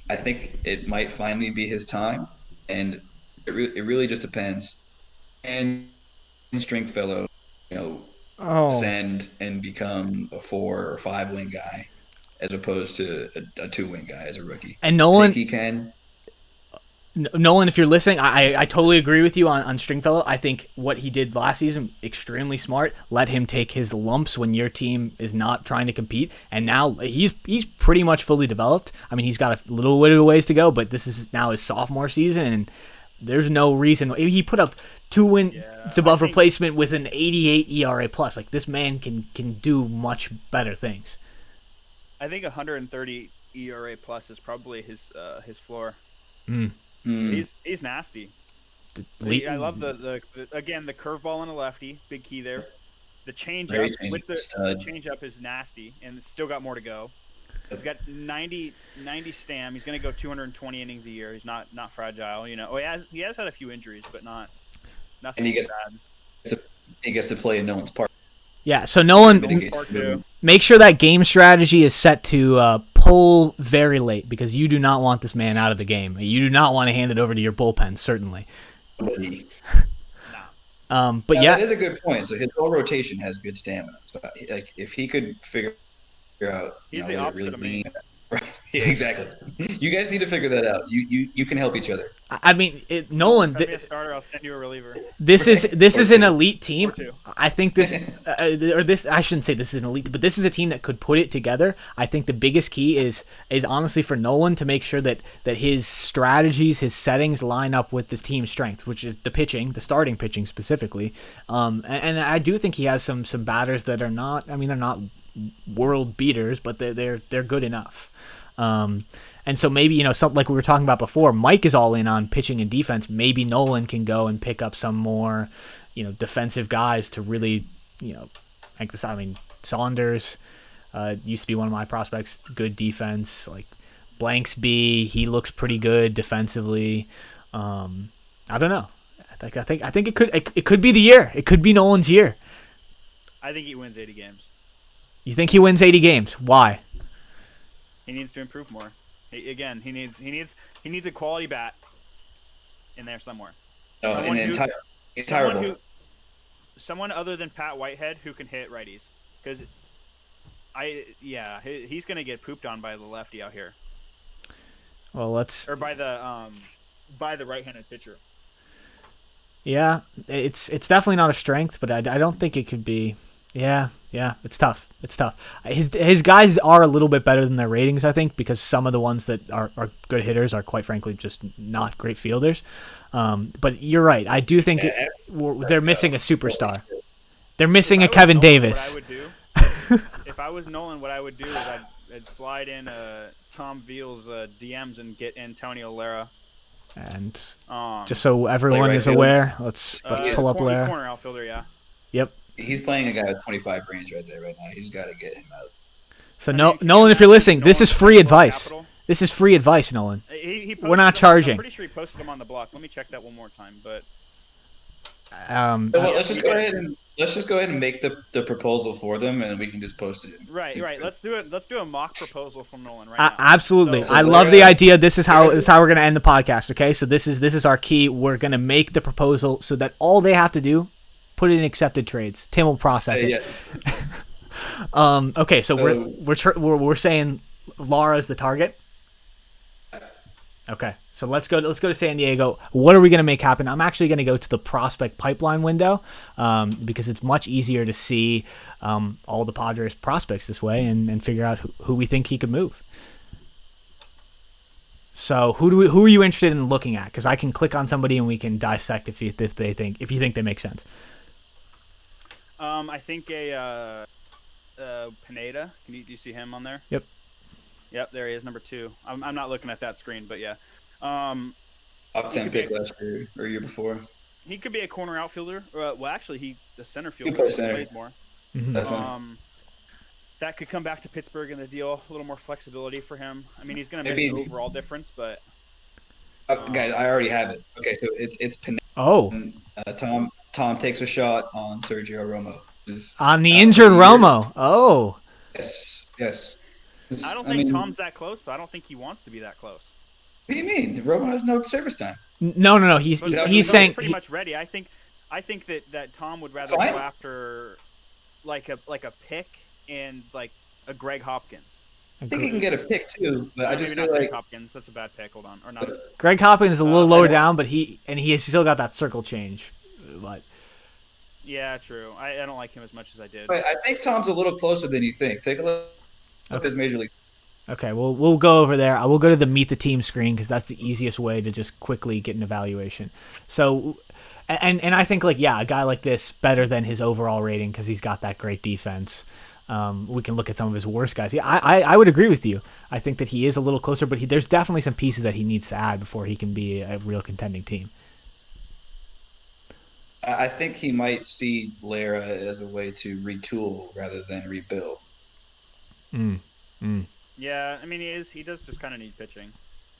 I think it might finally be his time, and it really just depends. And string fellow, ascend and become a 4 or 5 wing guy, as opposed to a 2 wing guy as a rookie. And I Nolan, think he can. Nolan, if you're listening, I totally agree with you on Stringfellow. I think what he did last season, extremely smart. Let him take his lumps when your team is not trying to compete. And now he's pretty much fully developed. I mean, he's got a little bit of ways to go, but this is now his sophomore season, and there's no reason. He put up 2 wins above replacement with an 88 ERA plus. Like, this man can do much better things. I think 130 ERA plus is probably his floor. He's nasty. I love the again, the curveball on a lefty, big key there. The changeup with the changeup is nasty, and it's still got more to go. He's got 90 stam. He's going to go 220 innings a year. He's not fragile, you know. Oh, he has had a few injuries, but nothing bad. He gets to play in Nolan's part. Yeah, so Nolan, make sure that game strategy is set to pull very late, because you do not want this man out of the game. You do not want to hand it over to your bullpen, certainly. But that is a good point. So his whole rotation has good stamina. So, like, if he could figure out, he's the opposite of me. Right. Yeah, exactly. You guys need to figure that out. You can help each other. I mean, Nolan. Send me a starter. I'll send you a reliever. This is an elite team. I think this I shouldn't say this is an elite, but this is a team that could put it together. I think the biggest key is honestly for Nolan to make sure that his strategies, his settings line up with this team's strength, which is the pitching, the starting pitching specifically. And I do think he has some batters that are not. I mean, they're not world beaters, but they're good enough. And so maybe, you know, something like we were talking about before, Mike is all in on pitching and defense. Maybe Nolan can go and pick up some more, you know, defensive guys to really, you know, make this. I mean, Saunders used to be one of my prospects. Good defense. Like Blanksby, he looks pretty good defensively. I don't know. I think it could be the year. It could be Nolan's year. I think he wins 80 games. You think he wins 80 games? Why? He needs to improve more. He needs a quality bat in there somewhere. Someone other than Pat Whitehead who can hit righties, because he's gonna get pooped on by the lefty out here. Well, by the right-handed pitcher. Yeah, it's definitely not a strength, but I don't think it could be. Yeah, it's tough. His guys are a little bit better than their ratings, I think, because some of the ones that are good hitters are quite frankly just not great fielders. But you're right. I do think they're missing a superstar. They're missing a Kevin Davis. What I would do, if I was Nolan, what I would do is I'd slide in Tom Veal's DMs and get Antonio Lara. And just so everyone is aware, let's pull up Lara. Corner outfielder, yeah. Yep. He's playing a guy with 25 range right there right now. He's got to get him out. So Nolan, if you're listening, this is free advice. This is free advice, Nolan. We're not charging. I'm pretty sure he posted them on the block. Let me check that one more time. But let's just go ahead and make the proposal for them, and we can just post it. Right. Let's do it. Let's do a mock proposal from Nolan right now. Absolutely. I love the idea. This is how we're gonna end the podcast. Okay, so this is our key. We're gonna make the proposal so that all they have to do, put it in accepted trades. Tim will process it. Yes. Okay, so we're saying Lara's the target. Okay, so let's go to San Diego. What are we going to make happen? I'm actually going to go to the prospect pipeline window because it's much easier to see all the Padres prospects this way and figure out who we think he could move. So who are you interested in looking at? Because I can click on somebody and we can dissect if you think they make sense. I think Pineda. Do you see him on there? Yep, there he is, number 2. I'm not looking at that screen, but yeah. Top 10 pick last year or year before. He could be a corner outfielder. Well, actually, the center fielder plays more. Mm-hmm. That could come back to Pittsburgh in the deal. A little more flexibility for him. I mean, he's going to miss the overall difference, but. Guys, I already have it. Okay, so it's Pineda. Oh. Tom takes a shot on Sergio Romo. On the injured Romo. Oh. Yes. I don't think Tom's that close, so I don't think he wants to be that close. What do you mean? Romo has no service time. No. He's saying pretty much ready. I think that Tom would rather go after like a pick and like a Greg Hopkins. I think he can get a pick too, but I just Maybe feel not like Greg Hopkins. That's a bad pick. Hold on, or not. Greg Hopkins is a little lower Fedor. down, but he has still got that circle change. But Yeah, true. I don't like him as much as I did. but I think Tom's a little closer than you think. Take a look at his major league. okay, we'll go over there. I will go to the meet the team screen because that's the easiest way to just quickly get an evaluation. So, and I think like a guy like this better than his overall rating because he's got that great defense. We can look at some of his worst guys. Yeah, I would agree with you. I think that he is a little closer, but there's definitely some pieces that he needs to add before he can be a real contending team. I think he might see Lara as a way to retool rather than rebuild. Yeah, I mean he does just kind of need pitching.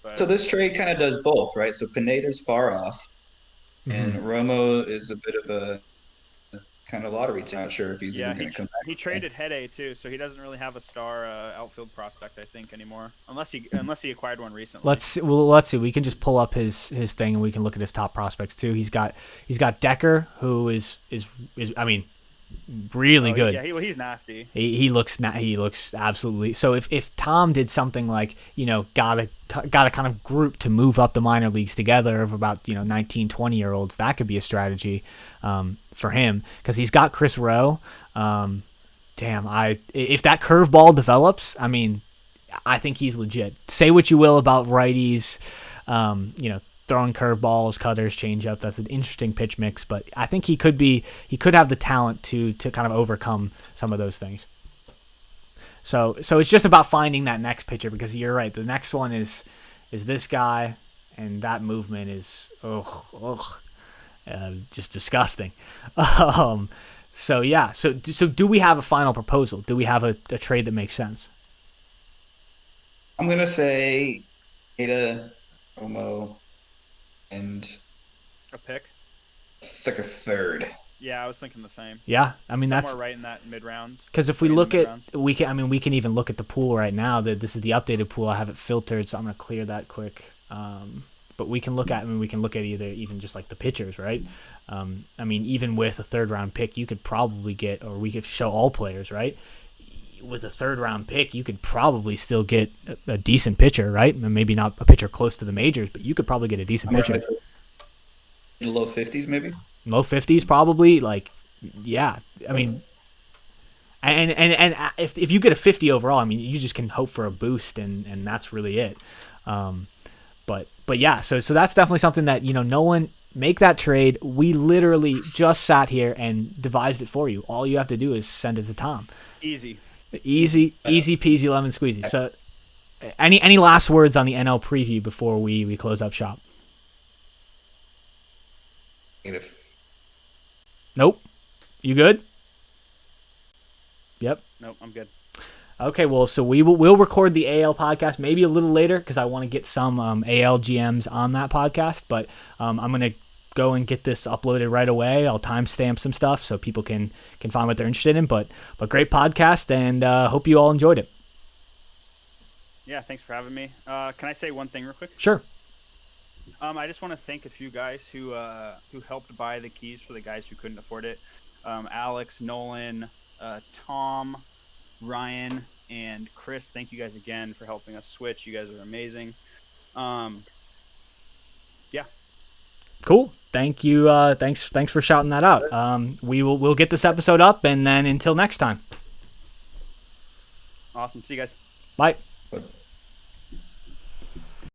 But So this trade kind of does both, right? So Pineda's far off, and Romo is a bit of a kind of lottery team. Not sure if he's even going to come back. he traded Hede too, so he doesn't really have a star outfield prospect, I think, anymore. Unless he acquired one recently. Let's see. We can just pull up his thing and we can look at his top prospects too. He's got Decker, who is I mean, really good. Yeah, he's nasty. He looks absolutely. So if Tom did something like got a kind of group to move up the minor leagues together of about 19, 20-year-olds, that could be a strategy for him because he's got Chris Rowe. If that curveball develops, I mean, I think he's legit. Say what you will about righties, throwing curveballs, cutters, changeup. That's an interesting pitch mix, but I think he could have the talent to kind of overcome some of those things. So it's just about finding that next pitcher because you're right. The next one is this guy, and that movement is just disgusting. So do we have a final proposal? Do we have a trade that makes sense? I'm gonna say Ada, Romo, and A pick. like a third. Yeah, I was thinking the same. Yeah, I mean Somewhere that's right in that mid rounds. because if we look at we can even look at the pool right now. That this is the updated pool. I have it filtered, so I'm gonna clear that quick. But we can look at either even just like the pitchers, right? I mean, even with a third round pick, you could probably get, or we could show all players, right? With a third round pick, you could probably still get a decent pitcher, right? Maybe not a pitcher close to the majors, but you could probably get a decent pitcher. Like in the low 50s, maybe. Low 50s, probably. Like, yeah. I mean, and if you get a 50 overall, I mean, you just can hope for a boost, and that's really it. But yeah, so that's definitely something that Nolan, make that trade. We literally just sat here and devised it for you. All you have to do is send it to Tom. Easy peasy lemon squeezy. So, any last words on the NL preview before we close up shop? Negative. Nope. You good? Yep. Nope, I'm good. Okay, well, so we'll record the AL podcast maybe a little later because I want to get some AL GMs on that podcast. But I'm gonna go and get this uploaded right away. I'll timestamp some stuff so people can find what they're interested in. But great podcast, and hope you all enjoyed it. Yeah, thanks for having me. Can I say one thing real quick? Sure. I just want to thank a few guys who helped buy the keys for the guys who couldn't afford it. Alex, Nolan, Tom, Ryan, and Chris. Thank you guys again for helping us switch. You guys are amazing. Yeah. Cool. Thank you. Thanks for shouting that out. We'll get this episode up, and then until next time. Awesome. See you guys. Bye. But